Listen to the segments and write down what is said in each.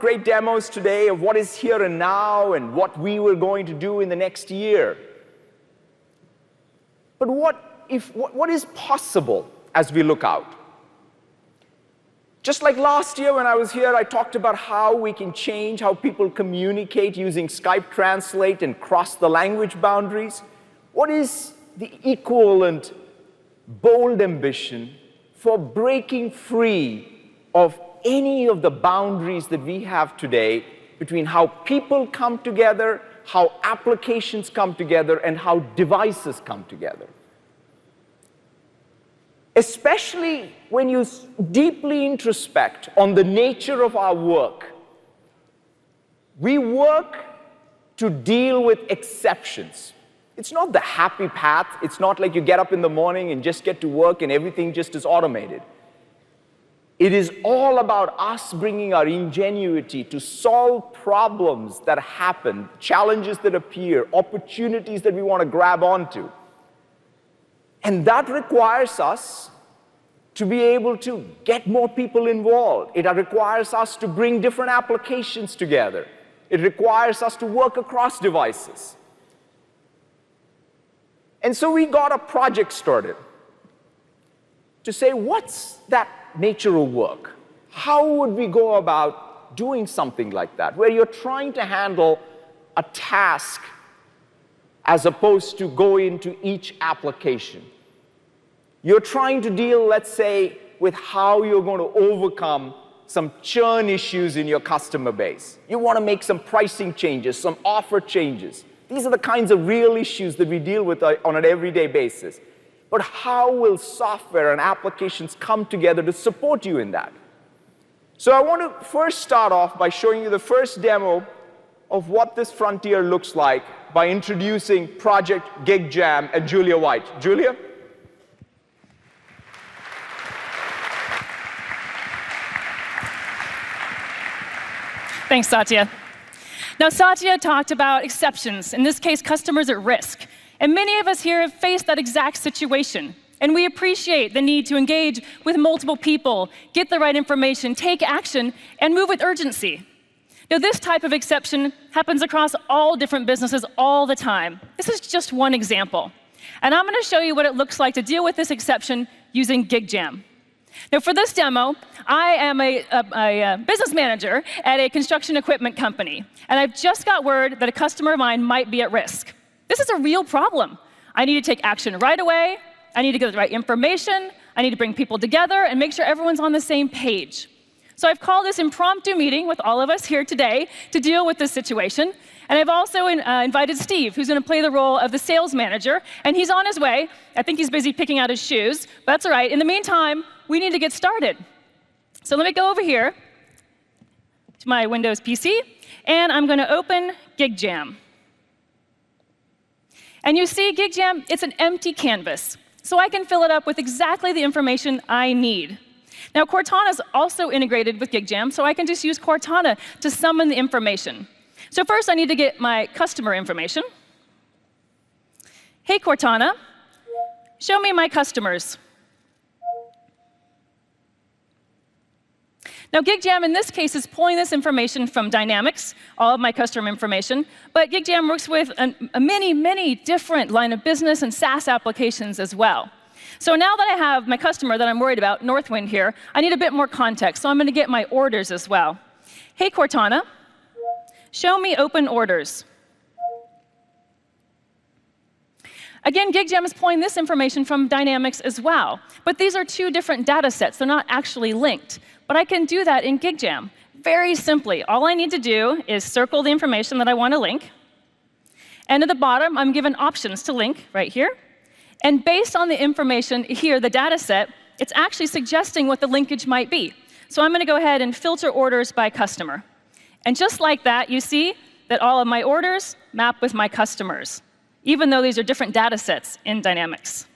Great demos today of what is here and now and what we were going to do in the next year. But what is possible as we look out? Just like last year when I was here, I talked about how we can change how people communicate using Skype Translate and cross the language boundaries. What is the equivalent bold ambition for breaking free of any of the boundaries that we have today between how people come together, how applications come together, and how devices come together? Especially when you deeply introspect on the nature of our work. We work to deal with exceptions. It's not the happy path. It's not like you get up in the morning and just get to work and everything just is automated. It is all about us bringing our ingenuity to solve problems that happen, challenges that appear, opportunities that we want to grab onto. And that requires us to be able to get more people involved. It requires us to bring different applications together. It requires us to work across devices. And so we got a project started to say, what's that nature of work? How would we go about doing something like that, where you're trying to handle a task as opposed to go into each application? You're trying to deal, let's say, with how you're going to overcome some churn issues in your customer base. You want to make some pricing changes, some offer changes. These are the kinds of real issues that we deal with on an everyday basis. But how will software and applications come together to support you in that? So I want to first start off by showing you the first demo of what this frontier looks like by introducing Project GigJam and Julia White. Julia? Thanks, Satya. Now, Satya talked about exceptions, in this case, customers at risk. And many of us here have faced that exact situation. And we appreciate the need to engage with multiple people, get the right information, take action, and move with urgency. Now, this type of exception happens across all different businesses all the time. This is just one example. And I'm going to show you what it looks like to deal with this exception using GigJam. Now, for this demo, I am a business manager at a construction equipment company, and I've just got word that a customer of mine might be at risk. This is a real problem. I need to take action right away. I need to get the right information. I need to bring people together and make sure everyone's on the same page. So I've called this impromptu meeting with all of us here today to deal with this situation. And I've also invited Steve, who's going to play the role of the sales manager, and he's on his way. I think he's busy picking out his shoes, but that's all right. In the meantime, we need to get started. So let me go over here to my Windows PC, and I'm going to open GigJam. And you see, GigJam, it's an empty canvas, so I can fill it up with exactly the information I need. Now, Cortana is also integrated with GigJam, so I can just use Cortana to summon the information. So first, I need to get my customer information. Hey, Cortana, show me my customers. Now, GigJam, in this case, is pulling this information from Dynamics, all of my customer information. But GigJam works with many different line of business and SaaS applications as well. So now that I have my customer that I'm worried about, Northwind here, I need a bit more context. So I'm going to get my orders as well. Hey, Cortana, show me open orders. Again, GigJam is pulling this information from Dynamics as well. But these are two different data sets. They're not actually linked. But I can do that in GigJam very simply. All I need to do is circle the information that I want to link. And at the bottom, I'm given options to link right here. And based on the information here, the data set, it's actually suggesting what the linkage might be. So I'm going to go ahead and filter orders by customer. And just like that, you see that all of my orders map with my customers, even though these are different data sets in Dynamics.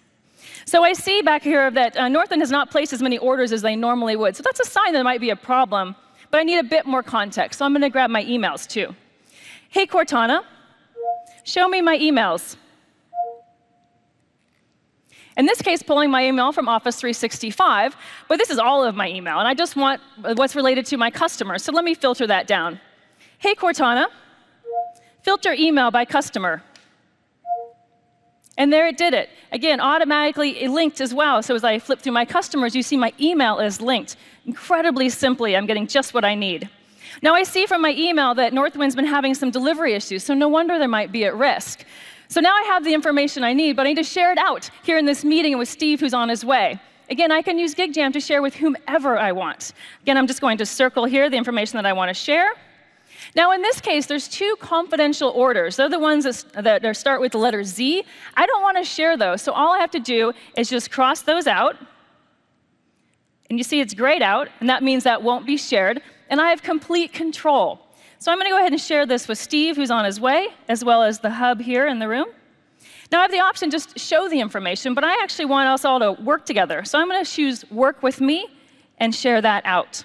So I see back here that Northwind has not placed as many orders as they normally would. So that's a sign that there might be a problem, but I need a bit more context. So I'm going to grab my emails too. Hey, Cortana, show me my emails. In this case, pulling my email from Office 365, but this is all of my email, and I just want what's related to my customers, so let me filter that down. Hey, Cortana, filter email by customer. And there it did it. Again, automatically linked as well, so as I flip through my customers, you see my email is linked. Incredibly simply, I'm getting just what I need. Now I see from my email that Northwind's been having some delivery issues, so no wonder there might be at risk. So now I have the information I need, but I need to share it out here in this meeting with Steve, who's on his way. Again, I can use GigJam to share with whomever I want. Again, I'm just going to circle here the information that I want to share. Now, in this case, there's two confidential orders. They're the ones that start with the letter Z. I don't want to share those, so all I have to do is just cross those out. And you see it's grayed out, and that means that won't be shared. And I have complete control. So I'm going to go ahead and share this with Steve, who's on his way, as well as the hub here in the room. Now I have the option just to show the information, but I actually want us all to work together. So I'm going to choose Work with Me and share that out.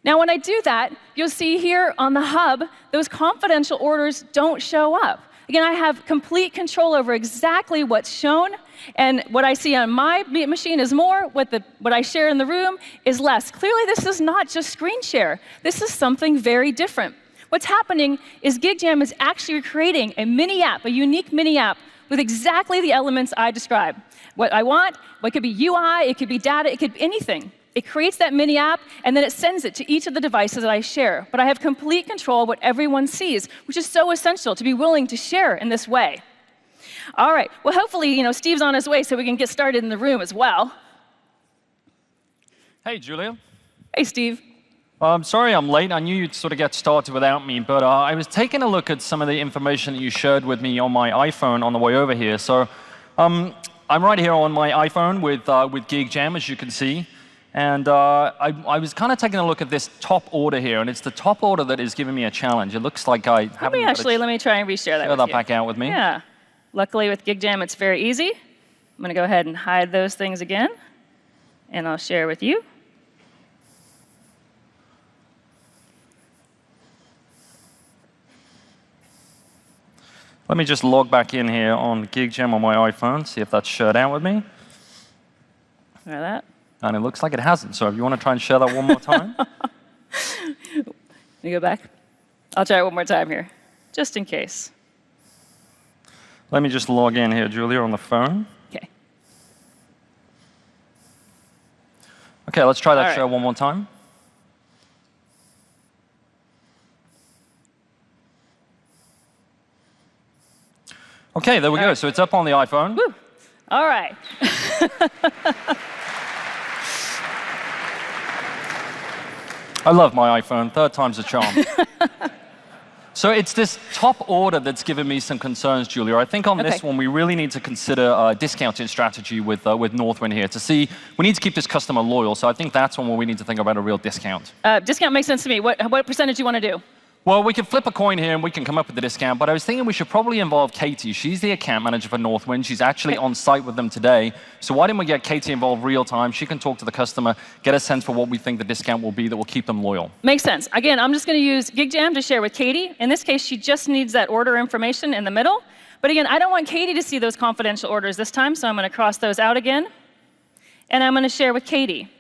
Now when I do that, you'll see here on the hub, those confidential orders don't show up. Again, I have complete control over exactly what's shown, and what I see on my machine is more, what I share in the room is less. Clearly, this is not just screen share. This is something very different. What's happening is GigJam is actually creating a mini app, a unique mini app, with exactly the elements I described. What I want, what could be UI, it could be data, it could be anything. It creates that mini app, and then it sends it to each of the devices that I share. But I have complete control of what everyone sees, which is so essential to be willing to share in this way. All right, well, hopefully, Steve's on his way so we can get started in the room as well. Hey, Julia. Hey, Steve. I'm sorry I'm late. I knew you'd sort of get started without me, but I was taking a look at some of the information that you shared with me on my iPhone on the way over here. So I'm right here on my iPhone with GigJam, as you can see. And I was kind of taking a look at this top order here, and it's the top order that is giving me a challenge. It looks like I haven't... Let me try and reshare that with you. Share that back out with me. Yeah. Luckily, with GigJam, it's very easy. I'm going to go ahead and hide those things again, and I'll share with you. Let me just log back in here on GigJam on my iPhone, see if that's shared out with me. Try that. And it looks like it hasn't, so if you want to try and share that one more time. Let me go back. I'll try it one more time here, just in case. Let me just log in here, Julia, on the phone. OK. OK, let's try that share one more time. OK, there we go. So it's up on the iPhone. Woo. All right. I love my iPhone. Third time's a charm. So it's this top order that's given me some concerns, Julia. I think on this one, we really need to consider a discounting strategy with Northwind here to see, we need to keep this customer loyal. So I think that's one where we need to think about a real discount. Discount makes sense to me. What percentage do you want to do? Well, we can flip a coin here and we can come up with the discount, but I was thinking we should probably involve Katie. She's the account manager for Northwind. She's actually on site with them today. So why didn't we get Katie involved real time? She can talk to the customer, get a sense for what we think the discount will be that will keep them loyal. Makes sense. Again, I'm just going to use GigJam to share with Katie. In this case, she just needs that order information in the middle. But again, I don't want Katie to see those confidential orders this time, so I'm going to cross those out again. And I'm going to share with Katie.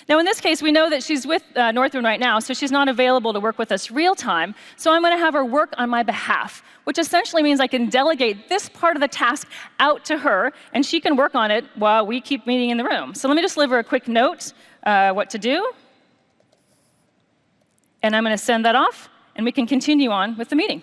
Now, in this case, we know that she's with Northwind right now, so she's not available to work with us real time. So I'm going to have her work on my behalf, which essentially means I can delegate this part of the task out to her, and she can work on it while we keep meeting in the room. So let me just leave her a quick note what to do. And I'm going to send that off, and we can continue on with the meeting.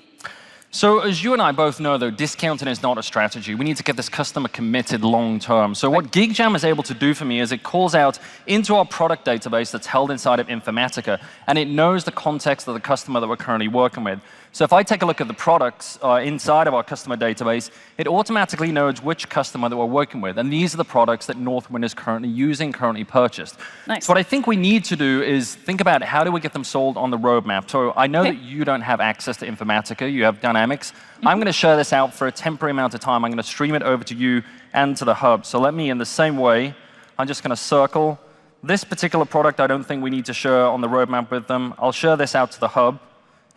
So as you and I both know, though, discounting is not a strategy. We need to get this customer committed long term. So what GigJam is able to do for me is it calls out into our product database that's held inside of Informatica, and it knows the context of the customer that we're currently working with. So if I take a look at the products inside of our customer database, it automatically knows which customer that we're working with. And these are the products that Northwind is currently using, currently purchased. Nice. So what I think we need to do is think about how do we get them sold on the roadmap. So I know that you don't have access to Informatica. You have Dynamics. I'm going to share this out for a temporary amount of time. I'm going to stream it over to you and to the hub. So let me, in the same way, I'm just going to circle this particular product. I don't think we need to share on the roadmap with them. I'll share this out to the hub.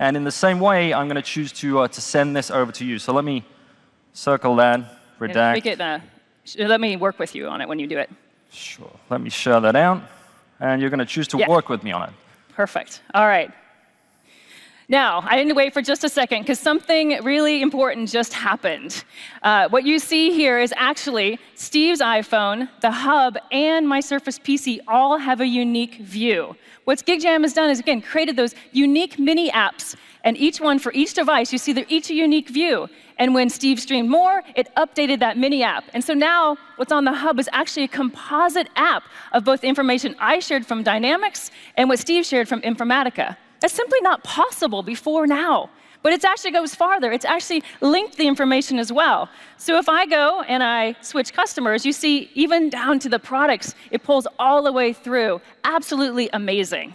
And in the same way, I'm going to choose to send this over to you. So let me circle that, redact. let me work with you on it when you do it. Sure. Let me share that out. And you're going to choose to work with me on it. Perfect. All right. Now, I didn't wait for just a second because something really important just happened. What you see here is actually Steve's iPhone, the Hub, and my Surface PC all have a unique view. What GigJam has done is, again, created those unique mini apps, and each one for each device, you see they're each a unique view. And when Steve streamed more, it updated that mini app. And so now what's on the Hub is actually a composite app of both the information I shared from Dynamics and what Steve shared from Informatica. That's simply not possible before now. But it actually goes farther. It's actually linked the information as well. So if I go and I switch customers, you see even down to the products, it pulls all the way through. Absolutely amazing.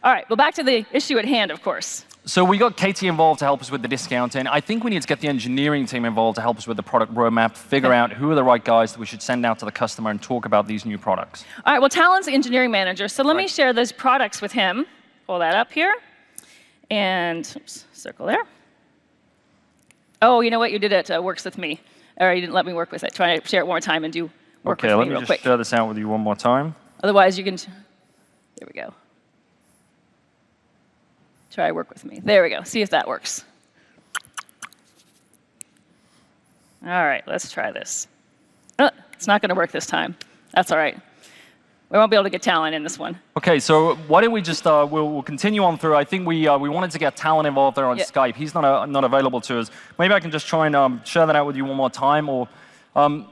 All right, well, back to the issue at hand, of course. So we got Katie involved to help us with the discount, and I think we need to get the engineering team involved to help us with the product roadmap, figure out who are the right guys that we should send out to the customer and talk about these new products. All right, well, Talon's the engineering manager, so let me share those products with him. Pull that up here, and oops, circle there. Oh, you know what? You did it. Works with me. Or you didn't let me work with it. Try to share it one more time and do work with me real quick. Okay, let me just share this out with you one more time. Otherwise, you can. There we go. Try work with me. There we go. See if that works. All right, let's try this. Oh, it's not going to work this time. That's all right. We won't be able to get Talon in this one. Okay, so why don't we just, we'll continue on through. I think we wanted to get Talon involved there on Skype. He's not available to us. Maybe I can just try and share that out with you one more time. Or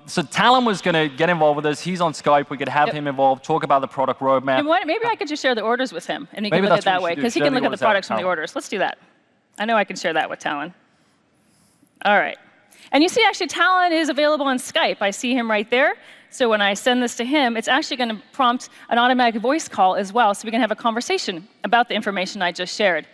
so Talon was going to get involved with us. He's on Skype. We could have him involved, talk about the product roadmap. And maybe I could just share the orders with him, and he can look at it that way, because he can look at the products from the orders. Let's do that. I know I can share that with Talon. All right. And you see, actually, Talon is available on Skype. I see him right there. So when I send this to him, it's actually going to prompt an automatic voice call as well, so we can have a conversation about the information I just shared.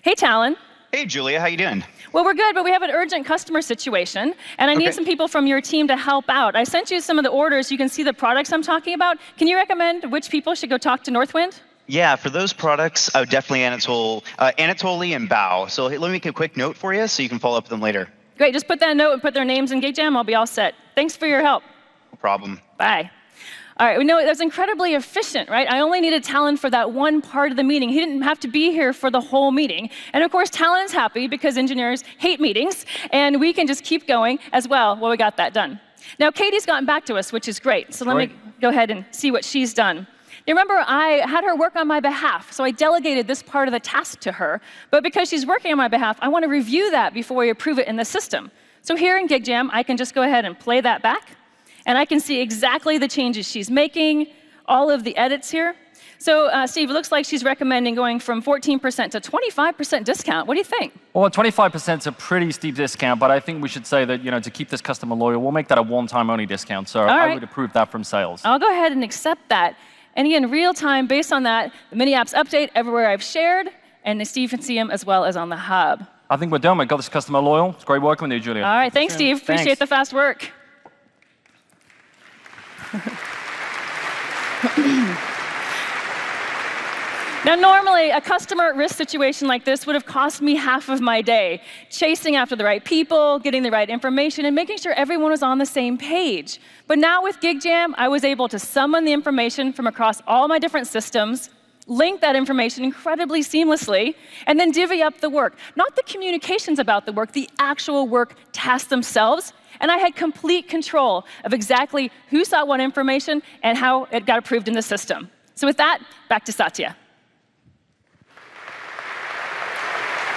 Hey, Talon. Hey, Julia. How you doing? Well, we're good, but we have an urgent customer situation, and I need some people from your team to help out. I sent you some of the orders. You can see the products I'm talking about. Can you recommend which people should go talk to Northwind? Yeah, for those products, I would definitely Anatoly and Bao. So let me make a quick note for you so you can follow up with them later. Great. Just put that note and put their names in GigJam. I'll be all set. Thanks for your help. No problem. Bye. All right, we know that was incredibly efficient, right? I only needed Talon for that one part of the meeting. He didn't have to be here for the whole meeting. And of course, Talon's happy because engineers hate meetings, and we can just keep going as well while we got that done. Now, Katie's gotten back to us, which is great. So let me go ahead and see what she's done. You remember, I had her work on my behalf, so I delegated this part of the task to her. But because she's working on my behalf, I want to review that before we approve it in the system. So here in GigJam, I can just go ahead and play that back. And I can see exactly the changes she's making, all of the edits here. So, Steve, it looks like she's recommending going from 14% to 25% discount. What do you think? Well, 25% is a pretty steep discount, but I think we should say that, to keep this customer loyal, we'll make that a one-time only discount. So I would approve that from sales. I'll go ahead and accept that. And again, real time, based on that, the mini apps update everywhere I've shared, and Steve can see them as well as on the hub. I think we're done. We've got this customer loyal. It's great working with you, Julia. All right, thanks, Steve. Appreciate the fast work. Now, normally, a customer at risk situation like this would have cost me half of my day, chasing after the right people, getting the right information, and making sure everyone was on the same page. But now with GigJam, I was able to summon the information from across all my different systems, link that information incredibly seamlessly, and then divvy up the work. Not the communications about the work, the actual work tasks themselves. And I had complete control of exactly who saw what information and how it got approved in the system. So with that, back to Satya.